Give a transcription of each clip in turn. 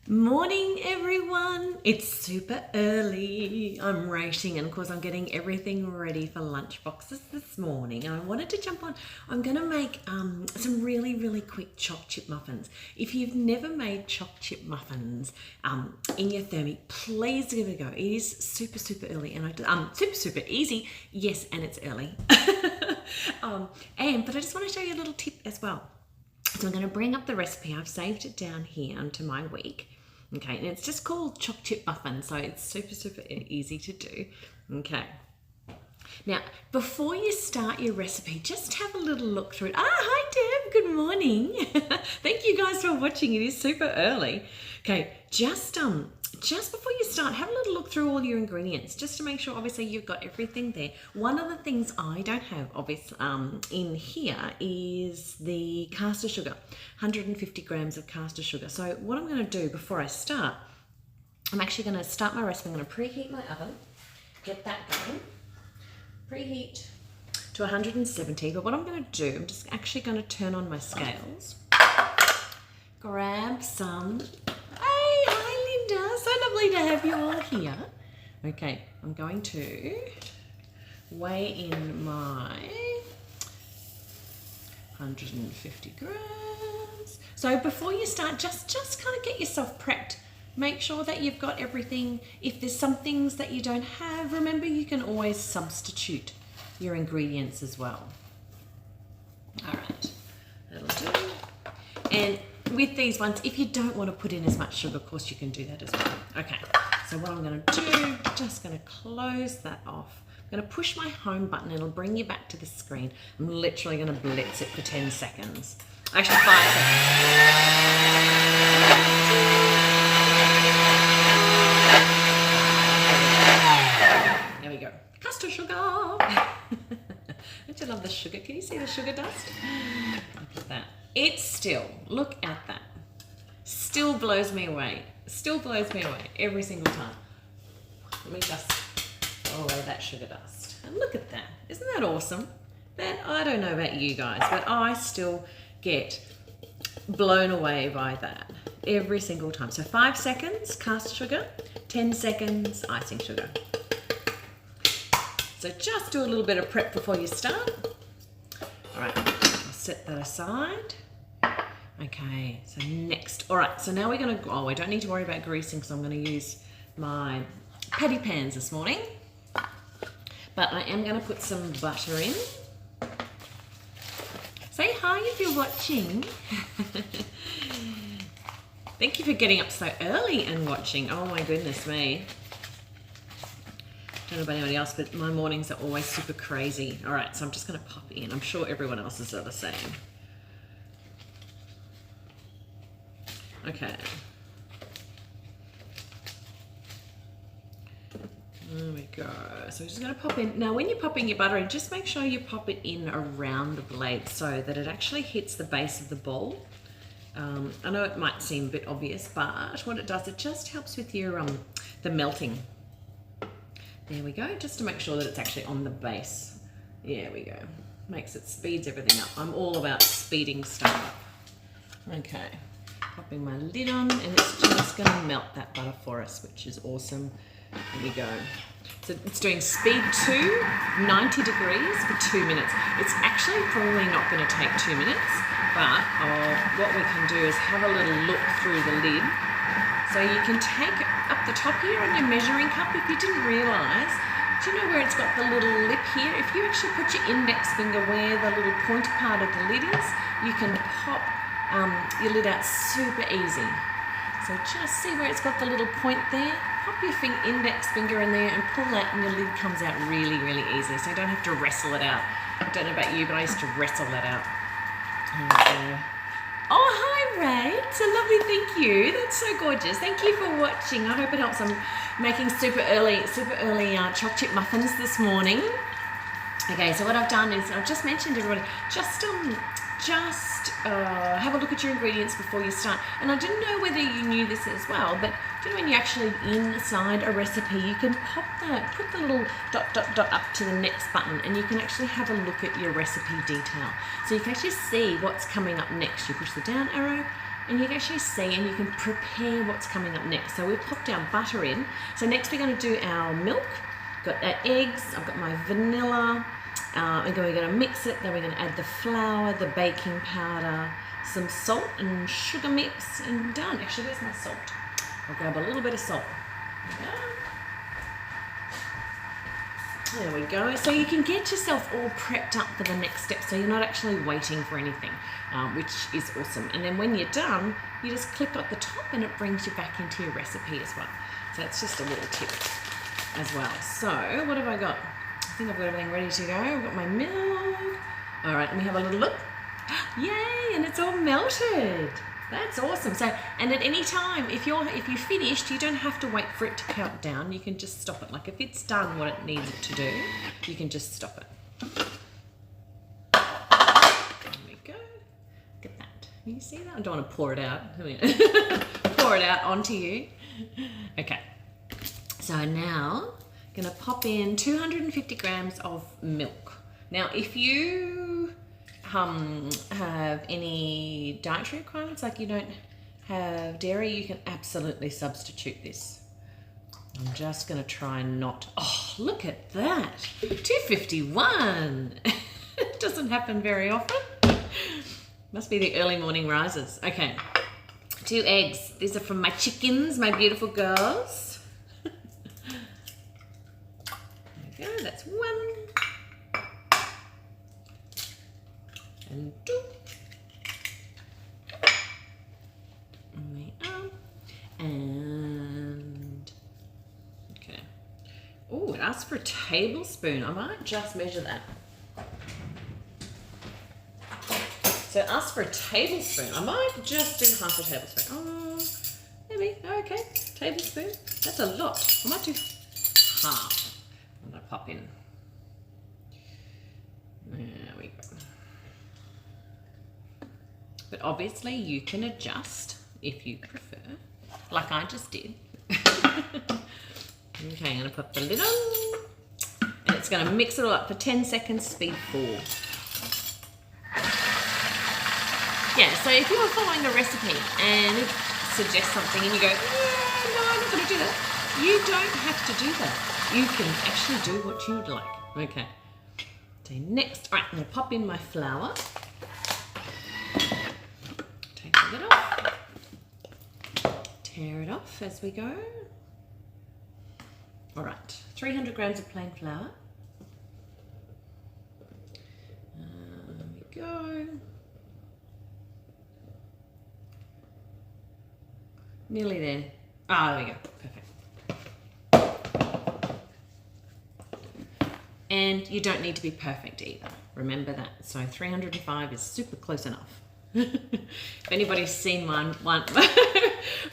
Morning everyone, it's super early. I'm racing and of course I'm getting everything ready for lunch boxes this morning, and I wanted to jump on. I'm going to make some really quick choc chip muffins. If you've never made choc chip muffins in your Thermomix, please give it a go. It is super early and super easy. Yes, and it's early. But I just want to show you a little tip as well. So I'm going to bring up the recipe. I've saved it down here onto my week. Okay, and it's just called Choc Chip Muffins, so it's super easy to do. Okay. Now, before you start your recipe, just have a little look through it. Hi Deb, good morning. Thank you guys for watching. It is super early. Okay, just before you start, have a little look through all your ingredients, just to make sure obviously you've got everything there. One of the things I don't have obviously in here is the caster sugar, 150 grams of caster sugar. So what I'm going to do before I start, I'm actually going to start my recipe. I'm going to preheat my oven, get that going, preheat to 170. But what I'm going to do, I'm just actually going to turn on my scales, grab some. So lovely to have you all here. Okay, I'm going to weigh in my 150 grams. So before you start, just kind of get yourself prepped. Make sure that you've got everything. If there's some things that you don't have, remember you can always substitute your ingredients as well. All right, that'll do. And with these ones, if you don't want to put in as much sugar, of course you can do that as well. Okay, so what I'm going to do, just going to close that off. I'm going to push my home button. It'll bring you back to the screen. I'm literally going to blitz it for 10 seconds. Actually, 5 seconds. There we go. Caster sugar. Don't you love the sugar? Can you see the sugar dust? Look at that. It still, look at that, still blows me away. Still blows me away every single time. Let me just throw away that sugar dust. And look at that. Isn't that awesome? That, I don't know about you guys, but I still get blown away by that every single time. So 5 seconds, caster sugar, 10 seconds, icing sugar. So just do a little bit of prep before you start. All right, I'll set that aside. Okay, so next. All right, so now we're gonna, we don't need to worry about greasing because I'm gonna use my patty pans this morning. But I am gonna put some butter in. Say hi if you're watching. Thank you for getting up so early and watching. Oh my goodness me. Don't know about anybody else, but my mornings are always super crazy. All right, so I'm just gonna pop in. I'm sure everyone else's are the same. Okay. There we go. So we're just gonna pop in. Now when you're popping your butter in, just make sure you pop it in around the blade so that it actually hits the base of the bowl. I know it might seem a bit obvious, but what it does, it just helps with your the melting. There we go, just to make sure that it's actually on the base. There we go. Makes it, speeds everything up. I'm all about speeding stuff up. Okay, popping my lid on, and it's just gonna melt that butter for us, which is awesome. Here we go. So it's doing speed 2, 90 degrees for 2 minutes. It's actually probably not gonna take 2 minutes, but what we can do is have a little look through the lid. So you can take up the top here on your measuring cup, if you didn't realise, do you know where it's got the little lip here? If you actually put your index finger where the little pointy part of the lid is, you can pop your lid out super easy. So just see where it's got the little point there, pop your index finger in there and pull that, and your lid comes out really easy. So you don't have to wrestle it out. I don't know about you, but I used to wrestle that out. Okay. Oh, hi Ray, so lovely, thank you. That's so gorgeous. Thank you for watching. I hope it helps. I'm making super early choc chip muffins this morning. Okay, so what I've done is I've just mentioned to everybody, just have a look at your ingredients before you start. And I didn't know whether you knew this as well, but do you know when you're actually inside a recipe, you can put the little dot up to the next button, and you can actually have a look at your recipe detail. So you can actually see what's coming up next. You push the down arrow and you can actually see and you can prepare what's coming up next. So we've popped our butter in. So next we're going to do our milk. Got our eggs, I've got my vanilla, and then we're going to mix it, then we're going to add the flour, the baking powder, some salt and sugar mix, and done. Actually, where's my salt? I'll grab a little bit of salt. There we go. So you can get yourself all prepped up for the next step, so you're not actually waiting for anything, which is awesome. And then when you're done, you just clip at the top and it brings you back into your recipe as well. So that's just a little tip as well. So what have I got? I think I've got everything ready to go. I've got my milk. All right, let me have a little look. Yay, and it's all melted. That's awesome. So, and at any time, if you're finished, you don't have to wait for it to count down. You can just stop it. Like if it's done what it needs it to do, you can just stop it. There we go. Look at that. Can you see that? I don't want to pour it out. Pour it out onto you. Okay. So now I'm going to pop in 250 grams of milk. Now, if you have any dietary requirements, like you don't have dairy, you can absolutely substitute this. I'm just going to try and not, oh, look at that, 251. It doesn't happen very often. Must be the early morning rises. Okay, 2 eggs. These are from my chickens, my beautiful girls. There we go, that's 1. And 2. And okay. Oh, it asks for a tablespoon. I might just measure that. So it asks for a tablespoon. I might just do half a tablespoon. Oh, maybe. Okay, tablespoon. That's a lot. I might do half. I'm gonna pop in. There we go. But obviously you can adjust if you prefer, like I just did. Okay, I'm gonna put the lid on, and it's gonna mix it all up for 10 seconds, speed 4. Yeah, so if you're following the recipe and it suggests something and you go, yeah, no, I'm not gonna do that, you don't have to do that. You can actually do what you would like. Okay, so next, all right, I'm gonna pop in my flour. It off. Tear it off as we go. All right, 300 grams of plain flour. There we go. Nearly there. Ah, there we go. Perfect. And you don't need to be perfect either. Remember that. So 305 is super close enough. If anybody's seen my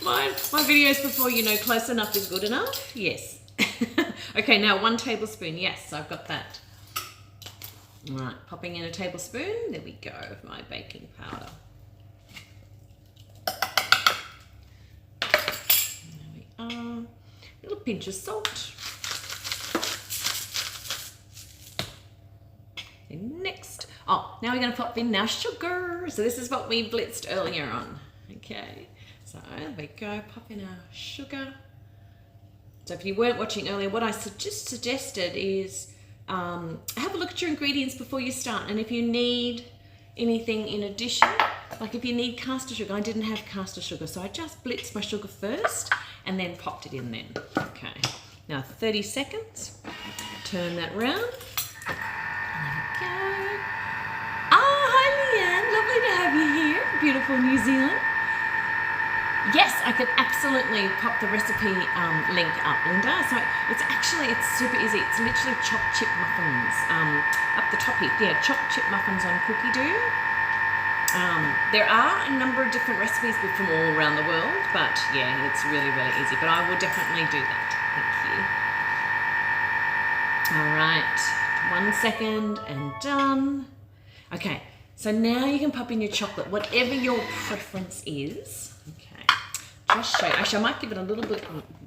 videos before, you know close enough is good enough. Yes. Okay, now 1 tablespoon. Yes, I've got that. All right, popping in a tablespoon. There we go, of my baking powder. There we are. A little pinch of salt. And next, oh, now we're going to pop in our sugar. So this is what we blitzed earlier on. Okay, so there we go, pop in our sugar. So if you weren't watching earlier, what I just suggested is have a look at your ingredients before you start. And if you need anything in addition, like if you need caster sugar, I didn't have caster sugar, so I just blitzed my sugar first and then popped it in then. Okay, now 30 seconds, turn that round. Lovely to have you here, beautiful New Zealand. Yes, I could absolutely pop the recipe link up, Linda. So it's super easy. It's literally Choc Chip Muffins. Up the top here, yeah, Choc Chip Muffins on Cookie Dough. There are a number of different recipes from all around the world, but yeah, it's really, really easy. But I will definitely do that. Thank you. All right, 1 second and done. Okay. So now you can pop in your chocolate, whatever your preference is. Okay, just show you. Actually, I might give it a little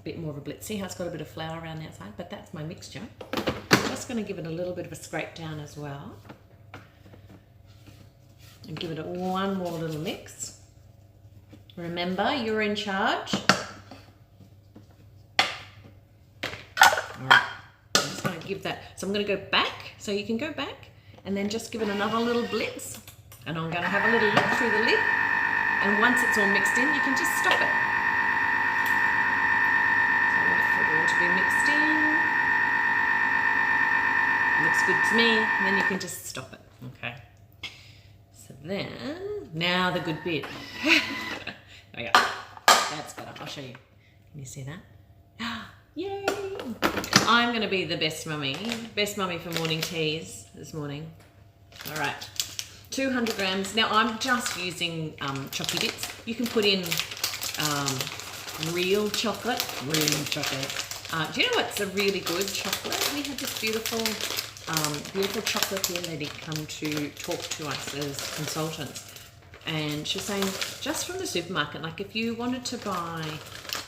bit more of a blitz. See how it's got a bit of flour around the outside, but that's my mixture. I'm just going to give it a little bit of a scrape down as well. And give it one more little mix. Remember, you're in charge. All right, I'm just going to give that, so I'm going to go back, so you can go back, and then just give it another little blitz, and I'm going to have a little look through the lid, and once it's all mixed in, you can just stop it. So I wait for it all to be mixed in. Looks good to me, and then you can just stop it, okay? So then, now the good bit. There we go. That's better. I'll show you. Can you see that? Yay! I'm going to be the best mummy for morning teas this morning. All right, 200 grams. Now I'm just using chocolate bits. You can put in real chocolate. Do you know what's a really good chocolate? We had this beautiful chocolatier lady come to talk to us as consultants. And she was saying, just from the supermarket, like if you wanted to buy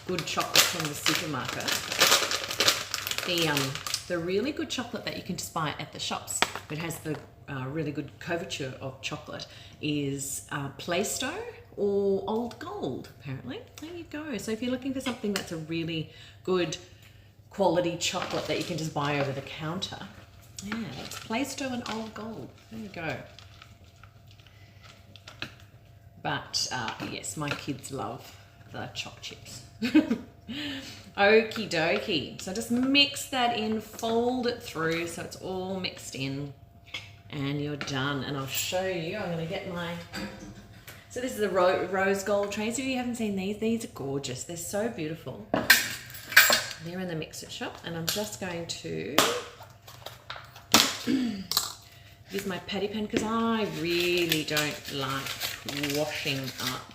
good chocolate from the supermarket, the really good chocolate that you can just buy at the shops, it has the really good couverture of chocolate, is Plaistow or Old Gold, apparently. There you go. So if you're looking for something that's a really good quality chocolate that you can just buy over the counter, yeah, that's Plaistow and Old Gold. There you go. But yes, my kids love the choc chips. Okie dokie. So just mix that in, fold it through so it's all mixed in, and you're done. And I'll show you. I'm going to get my... So this is the rose gold trays. If you haven't seen these are gorgeous. They're so beautiful. They're in the mix-it shop, and I'm just going to use my patty pan because I really don't like washing up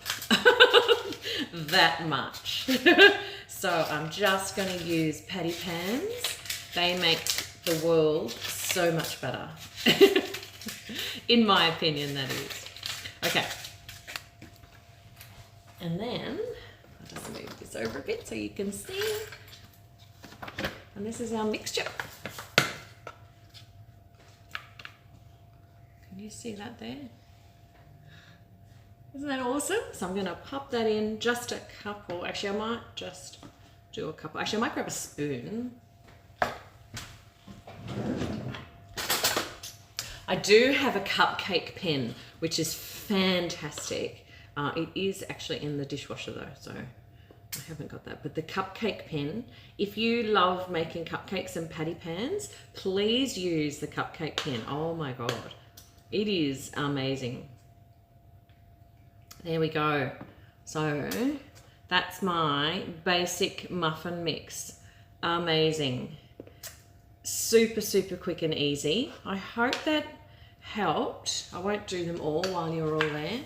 that much. So I'm just going to use patty pans. They make the world so much better. In my opinion, that is. Okay. And then I'll just move this over a bit so you can see. And this is our mixture. Can you see that there? Isn't that awesome? So I'm going to pop that in just a couple. Actually, I might just do a couple. Actually, I might grab a spoon. I do have a cupcake pen, which is fantastic. It is actually in the dishwasher though, so I haven't got that. But the cupcake pen, if you love making cupcakes and patty pans, please use the cupcake pen. Oh my God, it is amazing. There we go. So that's my basic muffin mix. Amazing. Super, super quick and easy. I hope that helped. I won't do them all while you're all there.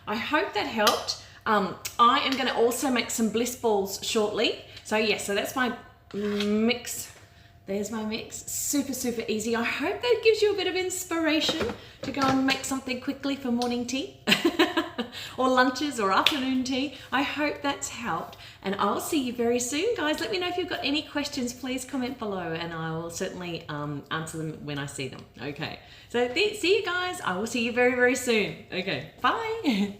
I hope that helped. I am going to also make some bliss balls shortly. So yeah, so that's my mix. There's my mix. Super, super easy. I hope that gives you a bit of inspiration to go and make something quickly for morning tea or lunches or afternoon tea. I hope that's helped, and I'll see you very soon, guys. Let me know if you've got any questions. Please comment below and I will certainly answer them when I see them. Okay, so see you guys. I will see you very, very soon. Okay, bye.